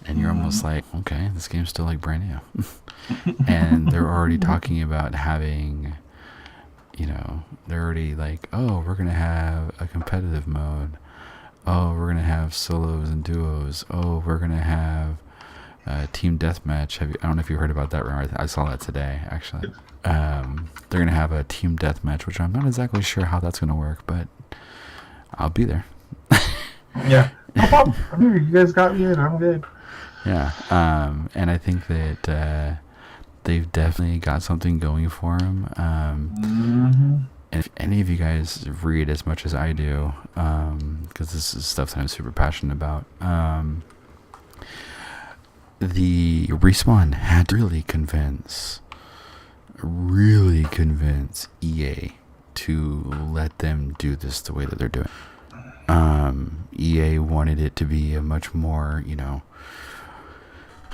And you're almost like, okay, this game's still like brand new. And they're already talking about having, they're already like, oh, we're going to have a competitive mode. Oh, we're going to have solos and duos. Oh, we're going to have team deathmatch. I don't know if you heard about that, rumor. I saw that today, actually. They're going to have a team deathmatch, which I'm not exactly sure how that's going to work, but I'll be there. Yeah. No problem. I'm here. You guys got me in. I'm good. Yeah. And I think that they've definitely got something going for them. And if any of you guys read as much as I do, because this is stuff that I'm super passionate about, the Respawn had to really convince EA to let them do this the way that they're doing. EA wanted it to be a much more,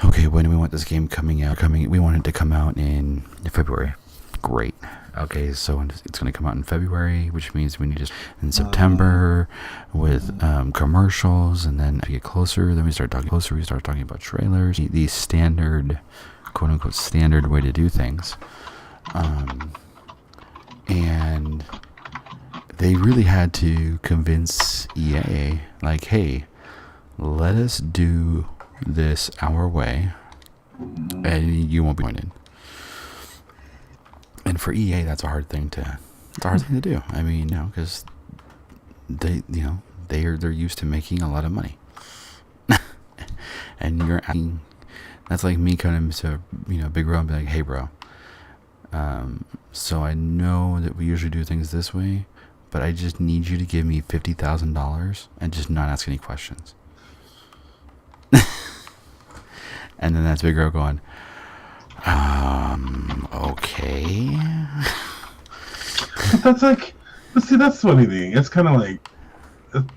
okay, when do we want this game coming out? We want it to come out in February. Great. Okay, so it's going to come out in February, which means we need to in September with commercials, and then as we get closer, we start talking about trailers, the standard, quote unquote, standard way to do things. And they really had to convince EA, like, hey, let us do this our way, and you won't be pointed. And for EA, that's a hard thing to do. I mean, because they're used to making a lot of money, and you're asking. That's like me coming to Big Bro and be like, hey, bro. So I know that we usually do things this way, but I just need you to give me $50,000 and just not ask any questions. And then that's Big Bro going, okay. That's like, see, that's the funny thing. It's kind of like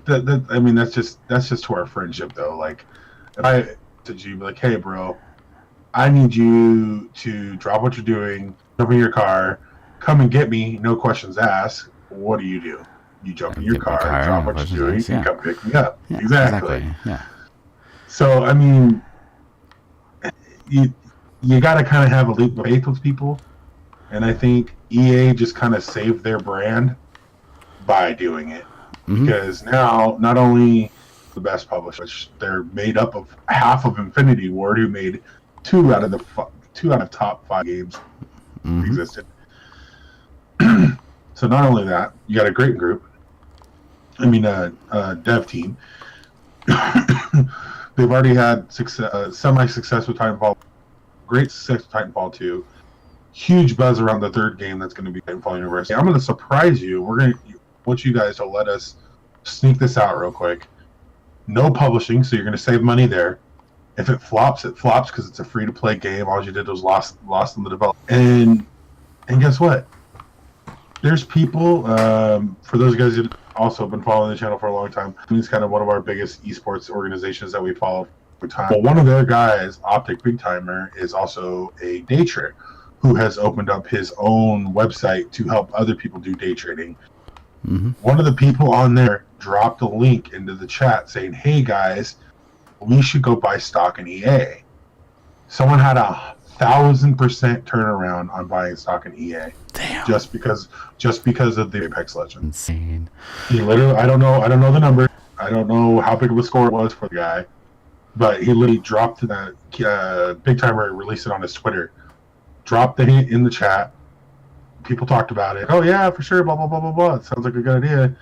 that. I mean, that's just to our friendship, though. Like, if I to you, be like, hey, bro, I need you to drop what you're doing, jump in your car, come and get me, no questions asked. what do? You jump in And your get my car, car, drop and what push you're doing, this, and yeah. come pick me up. Yeah, Exactly. Yeah. So I mean, you got to kind of have a leap of faith with people, and I think EA just kind of saved their brand by doing it, because now not only the best publisher, which they're made up of half of Infinity Ward, who made two out of top 5 games existed. So not only that, you got a great group. I mean, dev team. They've already had semi-success with Titanfall, great success with Titanfall 2, huge buzz around the third game that's going to be Titanfall University. I'm going to surprise you. Want you guys to let us sneak this out real quick. No publishing, so you're going to save money there. If it flops, it flops because it's a free-to-play game. All you did was lost in the development. And guess what? There's people, for those guys who also have been following the channel for a long time, it's kind of one of our biggest esports organizations that we follow for time. Well, one of their guys, Optic Big Timer, is also a day trader who has opened up his own website to help other people do day trading. One of the people on there dropped a link into the chat saying, hey guys, we should go buy stock in EA. Someone had 1,000% turnaround on buying stock in EA. Damn. Just because of the Apex Legends. Insane. He literally, I don't know the number. I don't know how big of a score it was for the guy, but he literally dropped that Big Timer, released it on his Twitter, dropped the hint in the chat. People talked about it. Oh yeah, for sure. Blah blah blah blah blah. It sounds like a good idea.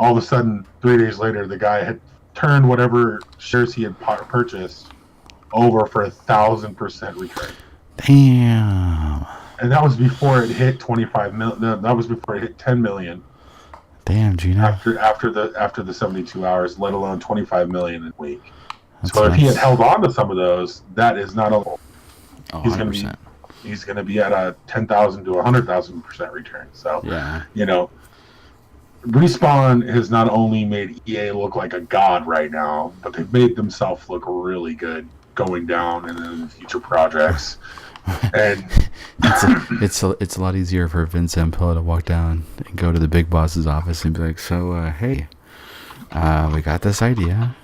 All of a sudden, 3 days later, the guy had turned whatever shares he had purchased over for 1,000% return. Damn. And that was before it hit 25 million. That was before it hit 10 million. Damn, Gino. After the 72 hours, let alone 25 million in a week. That's so nuts. if he had held on to some of those, that is not only he's going to be. 100%. He's going to be at a 10,000 to 100,000% return. So, Respawn has not only made EA look like a god right now, but they've made themselves look really good going down and in future projects. And it's a lot easier for Vince Zampella to walk down and go to the big boss's office and be like, so hey, we got this idea.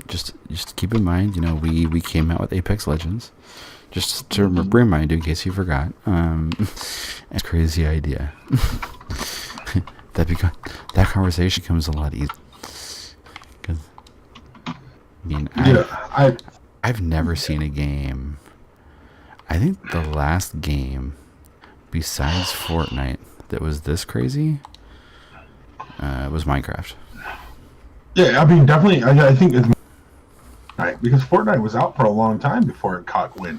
Just keep in mind, we came out with Apex Legends. Just to remind you, in case you forgot, it's a crazy idea. That conversation becomes a lot easier. I've never seen a game. I think the last game, besides Fortnite, that was this crazy, was Minecraft. Yeah, I mean, definitely. I think it's right because Fortnite was out for a long time before it caught wind.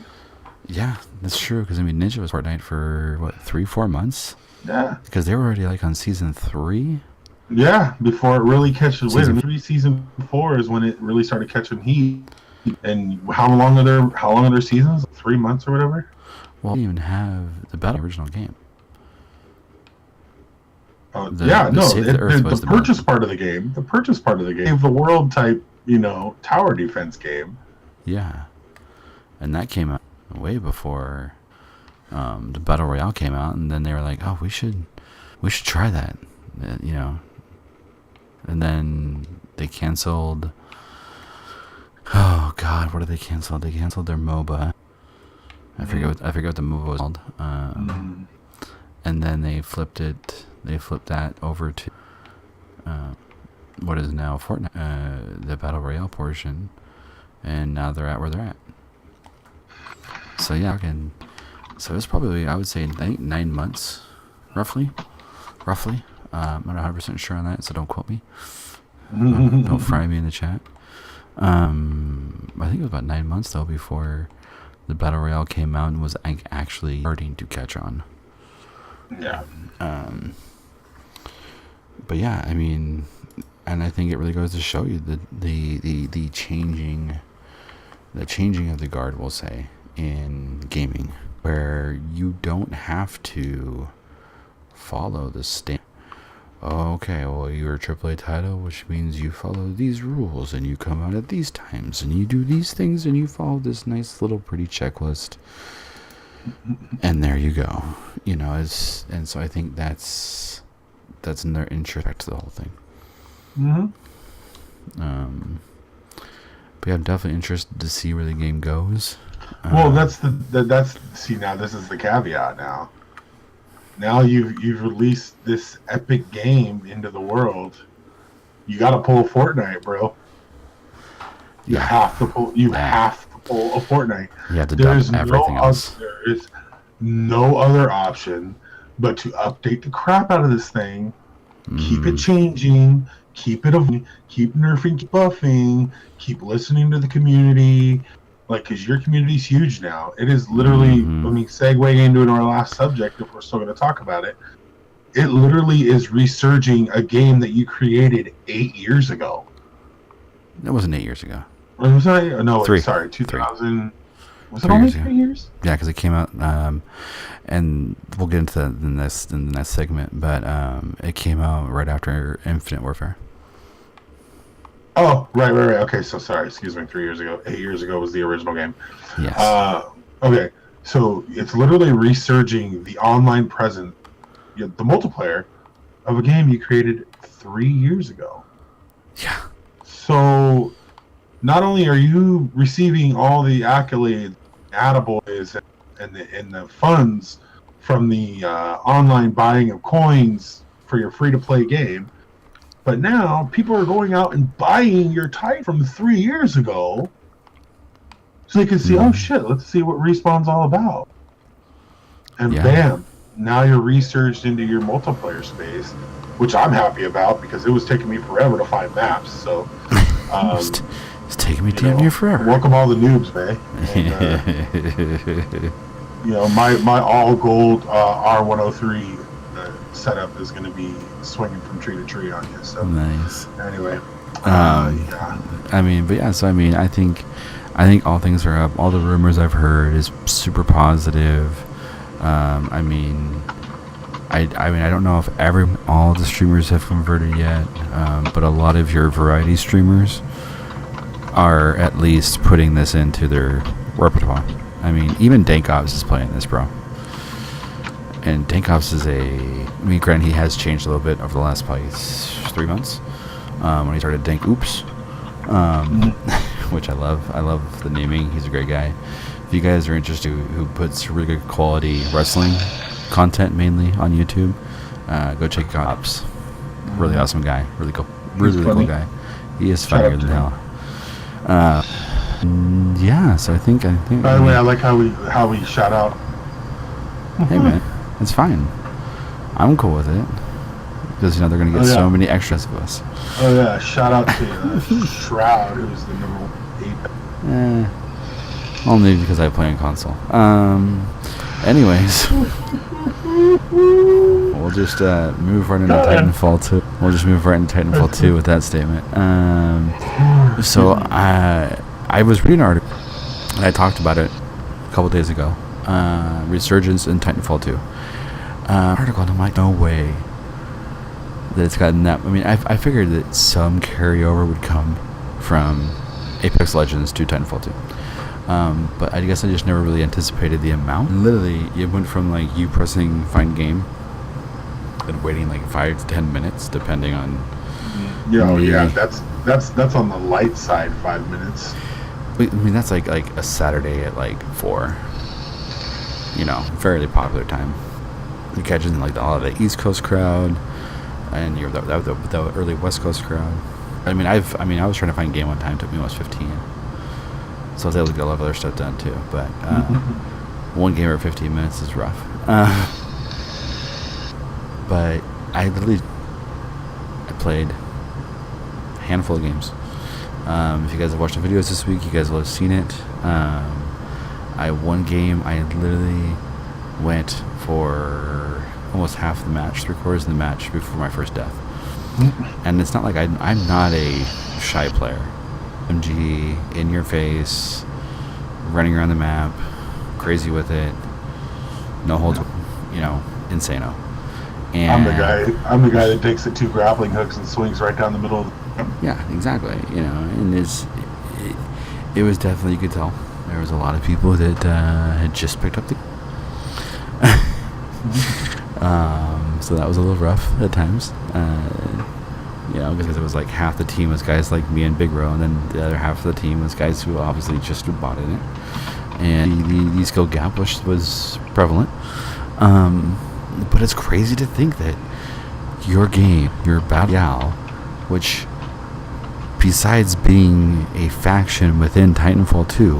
Yeah, that's true. Because Ninja was Fortnite for what, 3-4 months? Yeah. Because they were already on season 3. Yeah, before it really catches wind. Season 4 is when it really started catching heat. And how long are their seasons? 3 months or whatever. Well, we didn't even have the original game. The purchase part of the game. The purchase part of the game. The world type, tower defense game. Yeah, and that came out way before the Battle Royale came out, and then they were like, "Oh, we should try that," And then they canceled. Oh God, what did they cancel? They canceled their MOBA. I forget what the MOBA was called. And then they flipped that over to what is now Fortnite, the Battle Royale portion, and now they're at where they're at. So yeah, so it's probably, I would say, I think 9 months, roughly. I'm not 100% sure on that, so don't quote me. Don't fry me in the chat. I think it was about 9 months though before the Battle Royale came out and was actually starting to catch on. Yeah. But yeah, I mean, and I think it really goes to show you the changing of the guard, we'll say, in gaming, where you don't have to follow the standard. Okay, well, you're a AAA title, which means you follow these rules, and you come out at these times, and you do these things, and you follow this nice little pretty checklist, and there you go. And so I think that's that's in their interest back to the whole thing. But yeah, I'm definitely interested to see where the game goes. Well, see, now this is the caveat. Now you've released this epic game into the world. You got to pull Fortnite, bro. You have to pull. Have to pull a Fortnite. You have to dump everything else. There is no other option but to update the crap out of this thing. Keep it changing. Keep it evolving. Keep nerfing. Keep buffing. Keep listening to the community. Like, because your community's huge now. It is literally. I mean, segueing into our last subject, if we're still going to talk about it. It literally is resurging a game that you created 8 years ago. It wasn't 8 years ago. Or was I? No, 3. Sorry, 2000. Was it 3 only years 3 years? Yeah, because it came out, and we'll get into that in the next segment. But it came out right after Infinite Warfare. Oh, right. Okay, so sorry. Excuse me. 3 years ago. 8 years ago was the original game. Yes. Okay, so it's literally resurging the online presence, the multiplayer of a game you created 3 years ago. Yeah. So not only are you receiving all the accolades, attaboys, and the funds from the online buying of coins for your free-to-play game, but now people are going out and buying your title from 3 years ago so they can see, oh shit, let's see what Respawn's all about. And bam, now you're researched into your multiplayer space, which I'm happy about because it was taking me forever to find maps. So it's taking me damn near forever. Welcome all the noobs, man. And, my all gold R103 setup is going to be swinging from tree to tree on you. So nice. Anyway, I mean, but yeah. So I mean, I think all things are up. All the rumors I've heard is super positive. I mean, I don't know if all the streamers have converted yet, but a lot of your variety streamers are at least putting this into their repertoire. I mean, even Dankops is playing this, bro. And Dankops is granted, he has changed a little bit over the last probably 3 months when he started Dank Oops, which I love. I love the naming. He's a great guy. If you guys are interested, who puts really good quality wrestling content mainly on YouTube, go check out Ops. Really awesome guy. Really cool. Really cool guy. He is funnier than hell. Yeah. So I think. By the way, I like how we shout out. Hey man, it's fine. I'm cool with it because they're gonna get so many extras of us. Oh yeah! Shout out to Shroud, who's the number 8. Only because I play on console. Anyways, we'll just move right into Titanfall 2. We'll just move right into Titanfall 2 with that statement. So I was reading an article, and I talked about it a couple days ago. Resurgence in Titanfall 2. Article, and I'm like, no way that it's gotten that. I mean, I figured that some carryover would come from Apex Legends to Titanfall 2. But I guess I just never really anticipated the amount. Literally, it went from like you pressing find game and waiting like 5 to 10 minutes, depending on. Yeah, that's on the light side, 5 minutes. I mean, that's like a Saturday at like 4. Fairly popular time. You're catching like all of the East Coast crowd, and you're the early West Coast crowd. I was trying to find a game one time. It took me almost 15. So I was able to get a lot of other stuff done too. But one game every 15 minutes is rough. But I played a handful of games. If you guys have watched the videos this week, you guys will have seen it. One game, I literally went for almost half the match, 3/4 of the match before my first death. And it's not like I'm not a shy player. MG, in your face, running around the map, crazy with it, no holds, insano. And I'm the guy that takes the 2 grappling hooks and swings right down the middle of the... Yeah, exactly. And it was definitely, you could tell there was a lot of people that had just picked up the so so that was a little rough at times. Because it was like half the team was guys like me and Big Bro, and then the other half of the team was guys who obviously just bought in it, and the skill gap was prevalent. But it's crazy to think that your game, your Battle Royale, which besides being a faction within Titanfall 2,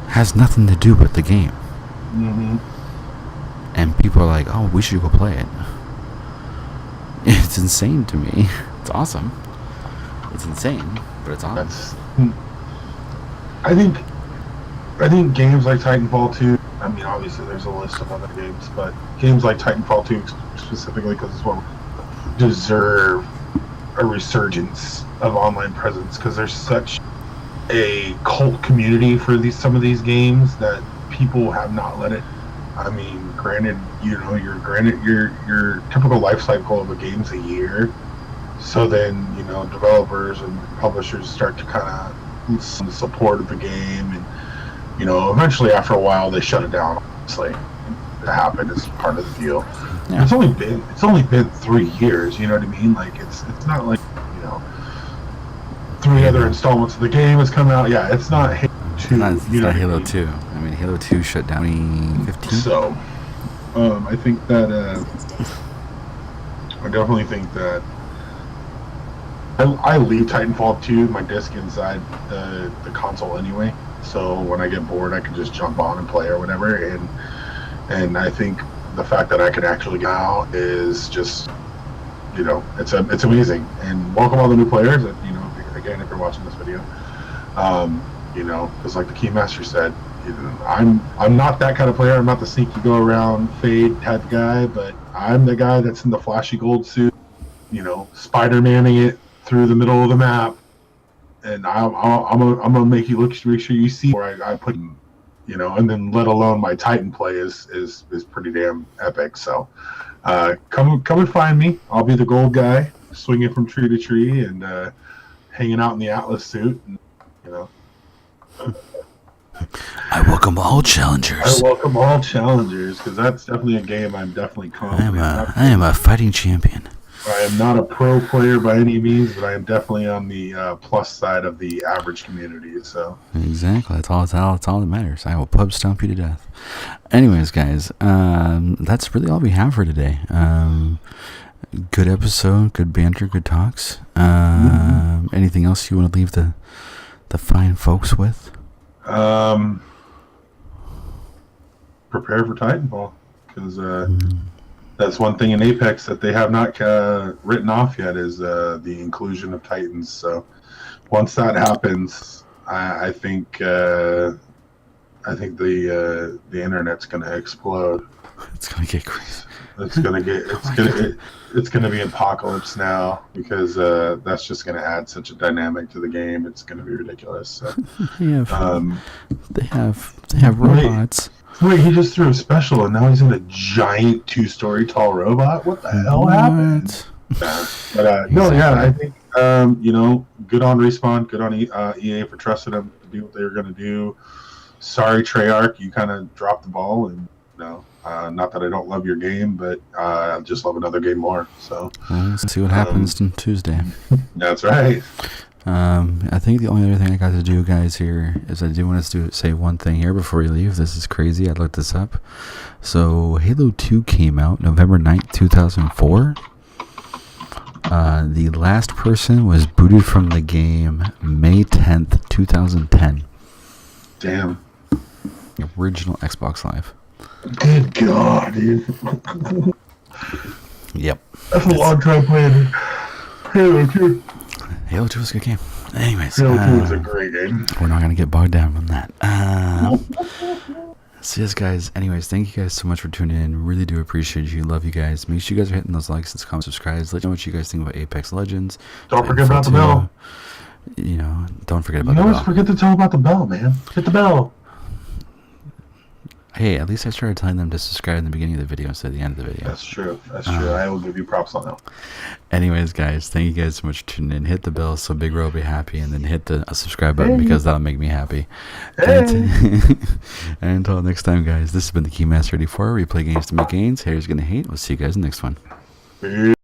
has nothing to do with the game. Mm-hmm. And people are like, oh, we should go play it. It's insane to me. It's awesome. It's insane, but it's awesome. I think games like Titanfall 2, I mean, obviously there's a list of other games, but games like Titanfall 2 specifically, because it's what deserve a resurgence of online presence, because there's such a cult community for some of these games that people have not let it. I mean, granted, your typical life cycle of a game's a year, so then developers and publishers start to kind of listen to support of the game, and eventually after a while they shut it down. Obviously, it happened as part of the deal. Yeah. It's only been 3 years. You know what I mean? Like it's not like 3 other installments of the game has come out. Yeah, it's not Halo 2. It's not Halo 2. I mean, Halo 2 shut down in 2015. So, I think that I definitely think that I leave Titanfall 2 my disc inside the console anyway. So when I get bored, I can just jump on and play or whatever. And I think the fact that I can actually get out is just, it's amazing. And welcome all the new players. Again, if you're watching this video, because like the Keymaster said, I'm not that kind of player. I'm not the sneaky go around fade type guy, but I'm the guy that's in the flashy gold suit, Spider-Manning it through the middle of the map. And I'm gonna make sure you see where I put, and then let alone my Titan play is pretty damn epic. So, come and find me. I'll be the gold guy, swinging from tree to tree and hanging out in the Atlas suit. And, I welcome all challengers. Because that's definitely a game I'm definitely confident. I am a fighting champion. I am not a pro player by any means, but I am definitely on the plus side of the average community. So exactly, that's all that matters. I will pub stomp you to death. Anyways, guys, that's really all we have for today. Good episode, good banter, good talks. Anything else you want to leave the fine folks with? Prepare for Titanfall, because that's one thing in Apex that they have not written off yet is the inclusion of Titans. So once that happens, I think the internet's going to explode. It's going to get crazy. It's going to be apocalypse now, because that's just going to add such a dynamic to the game. It's going to be ridiculous. So, they have robots. Wait, he just threw a special, and now he's in a giant 2-story tall robot? What the hell happened? I think, good on Respawn, good on EA for trusting them to do what they were going to do. Sorry, Treyarch, you kind of dropped the ball, and, not that I don't love your game, but I just love another game more. So let's see what happens on Tuesday. That's right. I think the only other thing I got to do, guys, here is I do want to say one thing here before we leave. This is crazy. I looked this up. So Halo 2 came out November 9th, 2004. The last person was booted from the game May 10th, 2010. Damn. Original Xbox Live. Good God, dude. Yep. That's a long time playing Halo 2. Halo 2 was a good game. Anyways. Halo 2 is a great game. We're not going to get bogged down on that. So yes, guys. Anyways, thank you guys so much for tuning in. Really do appreciate you. Love you guys. Make sure you guys are hitting those likes, comments, subscribes. Let me know what you guys think about Apex Legends. Don't forget about the bell. Don't forget about the bell. You always forget to tell about the bell, man. Hit the bell. Hey, at least I started telling them to subscribe in the beginning of the video instead of the end of the video. That's true. That's true. I will give you props on that. Anyways, guys, thank you guys so much for tuning in. Hit the bell so Big Ro will be happy, and then hit the subscribe button because that'll make me happy. And until next time, guys, this has been the Keymaster 84. We play games to make gains. Haters gonna hate. We'll see you guys in the next one.